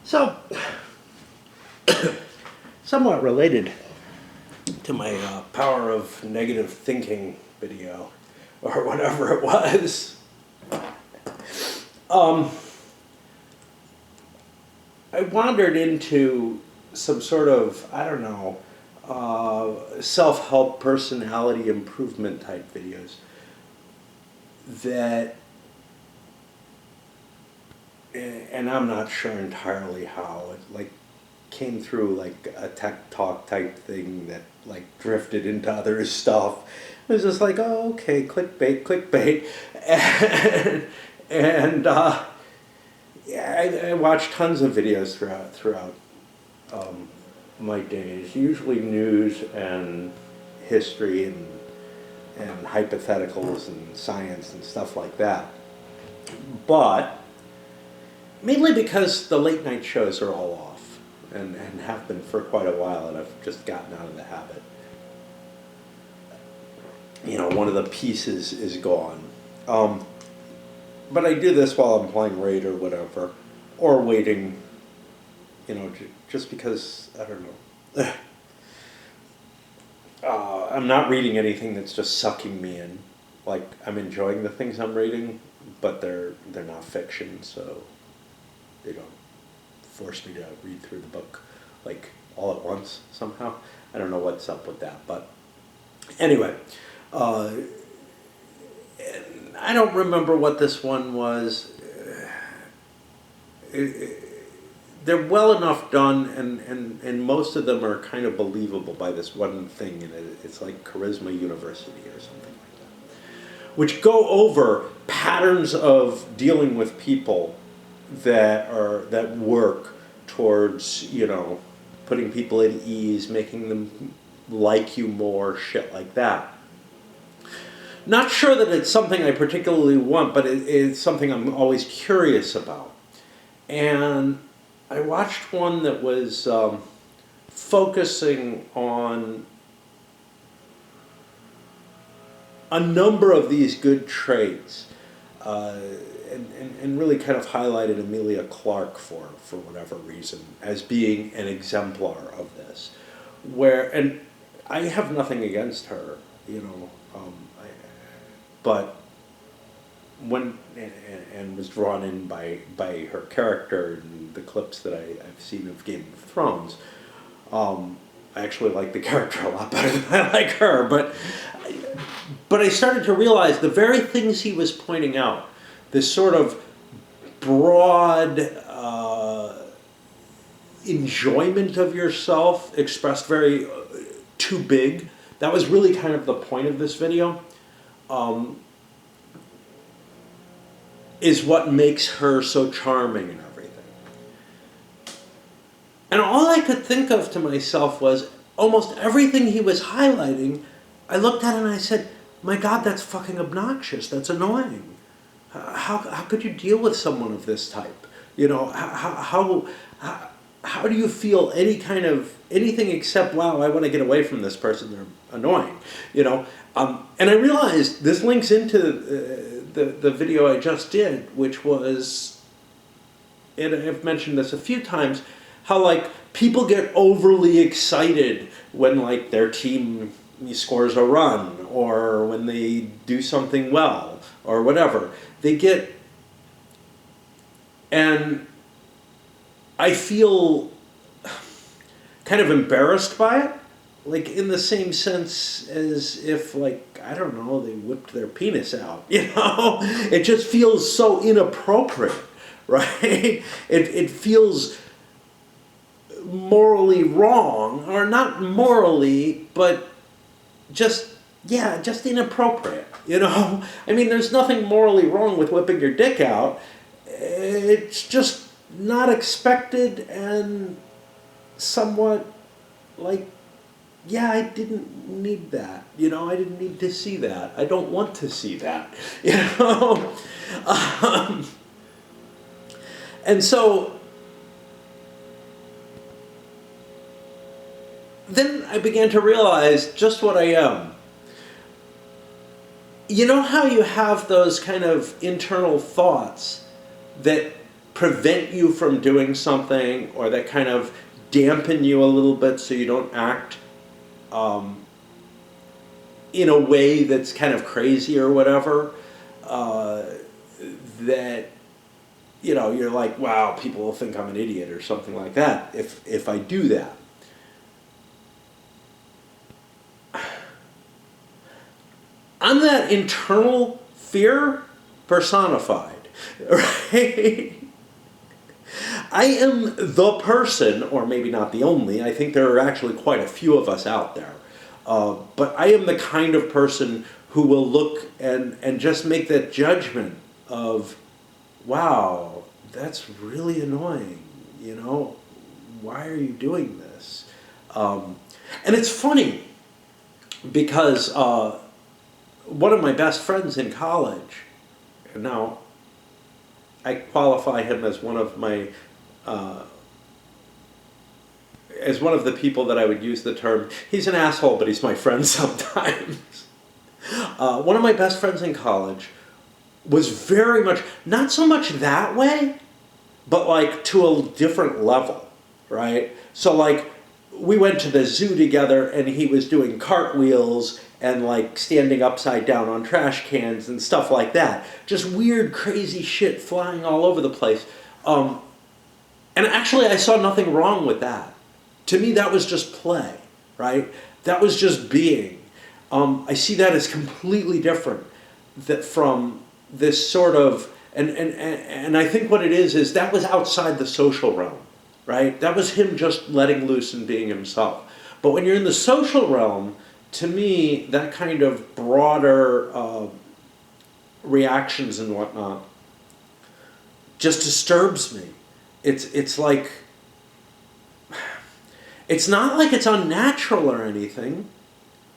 So, somewhat related to my power of negative thinking video, or whatever it was, I wandered into some sort of, I don't know, self-help personality improvement type videos that, and I'm not sure entirely how, it like came through like a tech talk type thing that like drifted into other stuff. It was just like, oh, okay, clickbait, clickbait. And yeah, I watched tons of videos throughout my days, usually news and history and hypotheticals and science and stuff like that. But mainly because the late night shows are all off and have been for quite a while, and I've just gotten out of the habit. You know, one of the pieces is gone. But I do this while I'm playing Raid or whatever, or waiting, you know, just because, I don't know. I'm not reading anything that's just sucking me in. Like, I'm enjoying the things I'm reading, but they're not fiction, so they don't force me to read through the book, like, all at once somehow. I don't know what's up with that, but anyway. I don't remember what this one was. They're well enough done, and most of them are kind of believable by this one thing, and it's like Charisma University or something like that, which go over patterns of dealing with people that work towards, you know, putting people at ease, making them like you more, shit like that. Not sure that it's something I particularly want, but it's something I'm always curious about. And I watched one that was focusing on a number of these good traits, and really kind of highlighted Emilia Clarke for whatever reason as being an exemplar of this. And I have nothing against her, you know, but when and was drawn in by her character and the clips that I've seen of Game of Thrones. I actually like the character a lot better than I like her, but I started to realize the very things he was pointing out, this sort of broad enjoyment of yourself expressed very too big. That was really kind of the point of this video. Is what makes her so charming and everything. And all I could think of to myself was almost everything he was highlighting, I looked at it and I said, my God, that's fucking obnoxious. That's annoying. How could you deal with someone of this type? You know, how do you feel anything except, wow, I want to get away from this person, they're annoying, you know? And I realized this links into the video I just did, which was, and I've mentioned this a few times, how like people get overly excited when like their team scores a run, or when they do something well, or whatever. They get, and I feel kind of embarrassed by it, like in the same sense as if, like, I don't know, they whipped their penis out, you know? It just feels so inappropriate, right? It feels morally wrong, or not morally, but just inappropriate, you know? I mean, there's nothing morally wrong with whipping your dick out. It's just not expected and somewhat like, yeah, I didn't need that, you know, I didn't need to see that. I don't want to see that, you know? And so then I began to realize just what I am. You know how you have those kind of internal thoughts that prevent you from doing something, or that kind of dampen you a little bit so you don't act in a way that's kind of crazy or whatever, that, you know, you're like, wow, people will think I'm an idiot or something like that if I do that. I'm that internal fear personified, right? I am the person, or maybe not the only, I think there are actually quite a few of us out there, but I am the kind of person who will look and just make that judgment of, wow, that's really annoying, you know, why are you doing this? And it's funny, because one of my best friends in college, now I qualify him as one of my, as one of the people that I would use the term, he's an asshole, but he's my friend sometimes. One of my best friends in college was very much, not so much that way, but like to a different level, right? So like, we went to the zoo together and he was doing cartwheels and like standing upside down on trash cans and stuff like that. Just weird, crazy shit flying all over the place. And actually I saw nothing wrong with that. To me, that was just play, right? That was just being. I see that as completely different from this sort of, and I think what it is that was outside the social realm, right? That was him just letting loose and being himself. But when you're in the social realm, to me, that kind of broader reactions and whatnot just disturbs me. It's like, it's not like it's unnatural or anything.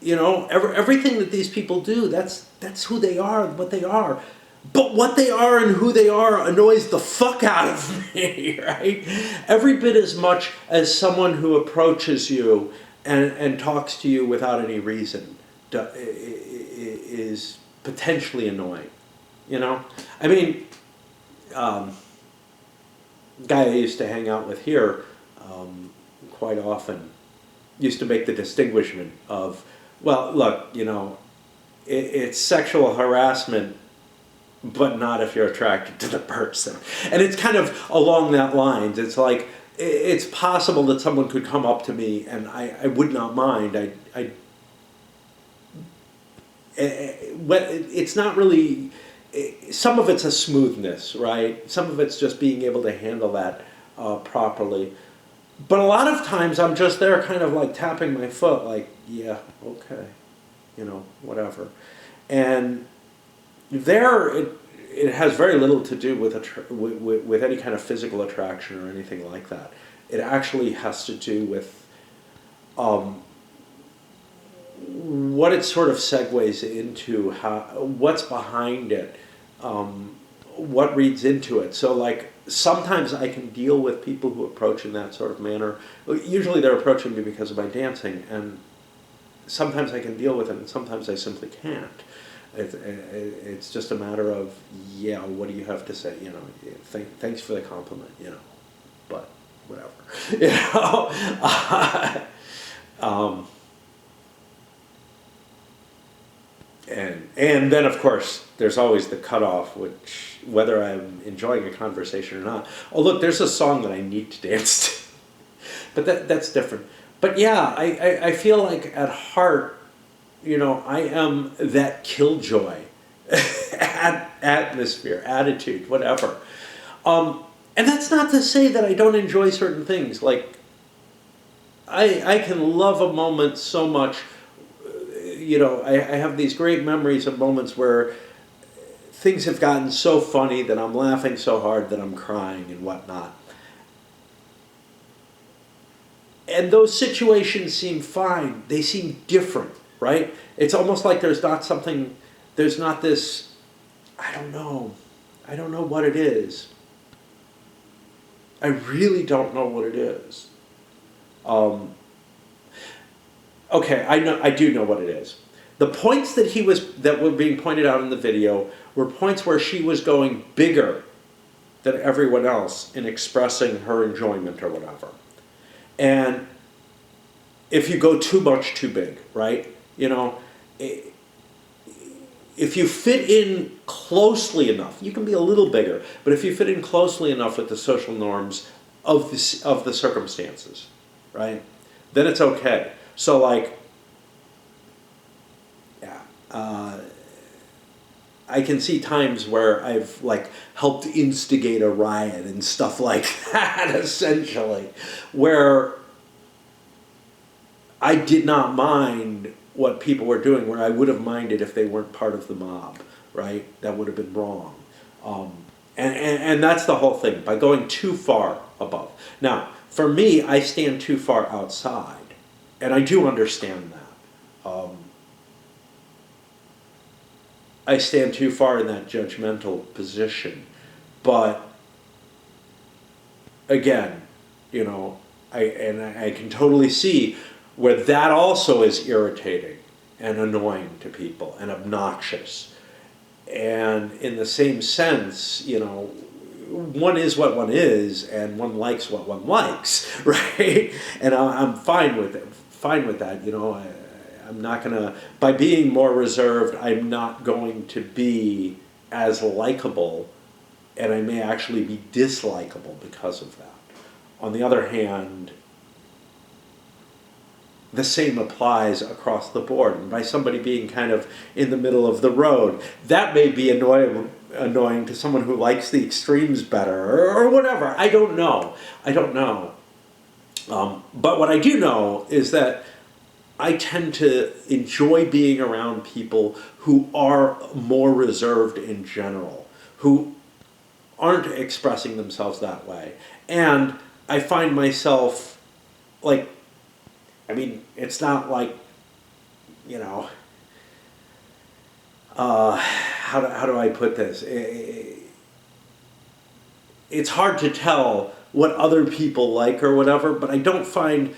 You know, everything that these people do, that's who they are, what they are. But what they are and who they are annoys the fuck out of me, right? Every bit as much as someone who approaches you and talks to you without any reason is potentially annoying, you know? I mean, guy I used to hang out with here quite often used to make the distinguishment of, well, look, you know, it's sexual harassment, but not if you're attracted to the person. And it's kind of along that lines. It's like, it's possible that someone could come up to me and I would not mind. It's not really, some of it's a smoothness, right? Some of it's just being able to handle that properly. But a lot of times I'm just there kind of like tapping my foot like, yeah, okay, you know, whatever. And there it has very little to do with any kind of physical attraction or anything like that. It actually has to do with what it sort of segues into, what's behind it, what reads into it. So like, sometimes I can deal with people who approach in that sort of manner. Usually they're approaching me because of my dancing, and sometimes I can deal with it, and sometimes I simply can't. It's just a matter of, yeah, what do you have to say? You know, thanks for the compliment, you know, but whatever. You know? And then, of course, there's always the cutoff, which, whether I'm enjoying a conversation or not. Oh, look, there's a song that I need to dance to. But that's different. But yeah, I feel like at heart, you know, I am that killjoy atmosphere, attitude, whatever. And that's not to say that I don't enjoy certain things. Like, I can love a moment so much. You know, I have these great memories of moments where things have gotten so funny that I'm laughing so hard that I'm crying and whatnot. And those situations seem fine. They seem different, right? It's almost like there's not this, I don't know what it is. I really don't know what it is. Okay, I do know what it is. The points that were being pointed out in the video were points where she was going bigger than everyone else in expressing her enjoyment or whatever. And if you go too much too big, right? You know, if you fit in closely enough, you can be a little bigger, but if you fit in closely enough with the social norms of the circumstances, right, then it's okay. So like, yeah, I can see times where I've like helped instigate a riot and stuff like that, essentially, where I did not mind what people were doing, where I would have minded if they weren't part of the mob, right? That would have been wrong. And that's the whole thing, by going too far above. Now, for me, I stand too far outside, and I do understand that. I stand too far in that judgmental position. But again, you know, I can totally see where that also is irritating and annoying to people and obnoxious. And in the same sense, you know, one is what one is, and one likes what one likes, right? And I'm fine with it, fine with that. You know, I'm not gonna, by being more reserved, I'm not going to be as likable, and I may actually be dislikable because of that. On the other hand, the same applies across the board. And by somebody being kind of in the middle of the road, that may be annoying to someone who likes the extremes better, or whatever. I don't know. But what I do know is that I tend to enjoy being around people who are more reserved in general, who aren't expressing themselves that way. And I find myself, like, I mean, it's not like, you know, how do I put this? It's hard to tell what other people like or whatever, but I don't find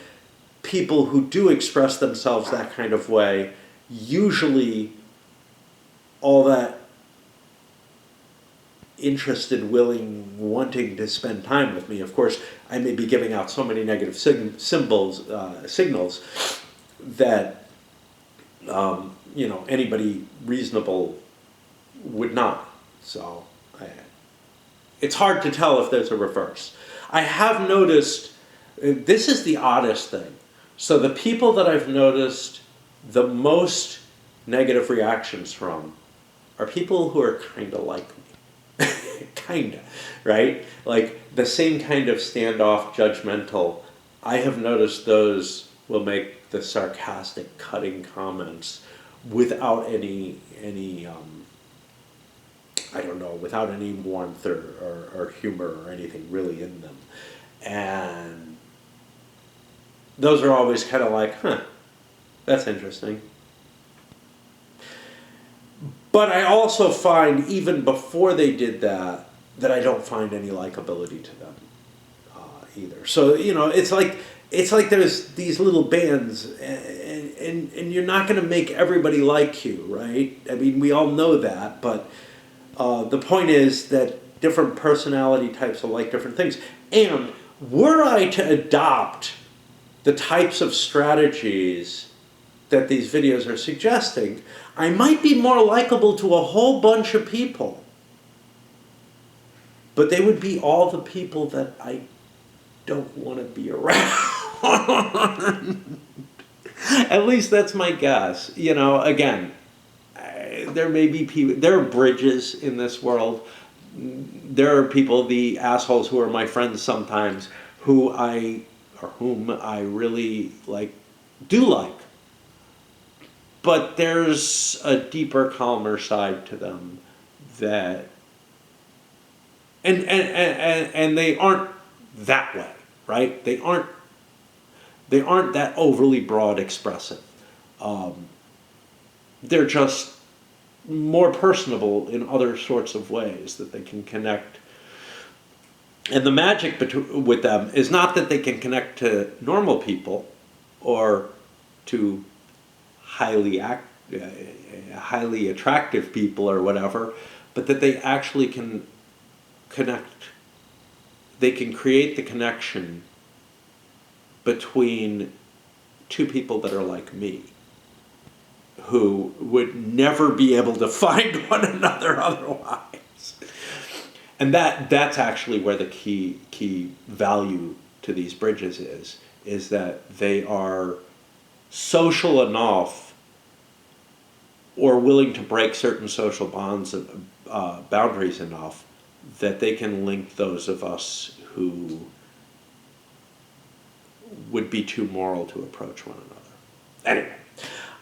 people who do express themselves that kind of way usually all that interested, willing, wanting to spend time with me. Of course, I may be giving out so many negative signals that you know, anybody reasonable would not. So it's hard to tell if there's a reverse. I have noticed, this is the oddest thing. So the people that I've noticed the most negative reactions from are people who are kind of like me. Kind of, right? Like the same kind of standoff, judgmental. I have noticed those will make the sarcastic, cutting comments without any I don't know, without any warmth or humor or anything really in them. And those are always kind of like, huh, that's interesting. But I also find, even before they did that, that I don't find any likability to them either. So, you know, it's like there's these little bands, and you're not going to make everybody like you, right? I mean, we all know that, but the point is that different personality types will like different things. And were I to adopt the types of strategies that these videos are suggesting, I might be more likable to a whole bunch of people. But they would be all the people that I don't want to be around. At least that's my guess. You know, again, there may be people, there are bridges in this world. There are people, the assholes who are my friends sometimes, whom I really do like. But there's a deeper, calmer side to them that, and they aren't that way, right? They aren't that overly broad expressive. They're just more personable in other sorts of ways that they can connect. And the magic with them is not that they can connect to normal people or to highly attractive people or whatever, but that they actually can create the connection between two people that are like me, who would never be able to find one another otherwise. And that's actually where the key value to these bridges is that they are social enough or willing to break certain social bonds and boundaries enough that they can link those of us who would be too moral to approach one another. Anyway,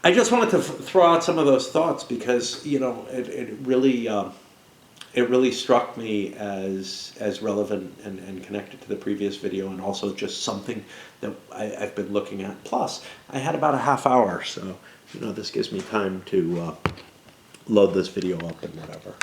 I just wanted to throw out some of those thoughts because, you know, it really struck me as relevant and connected to the previous video, and also just something that I've been looking at. Plus, I had about a half hour, so, you know, this gives me time to load this video up and whatever.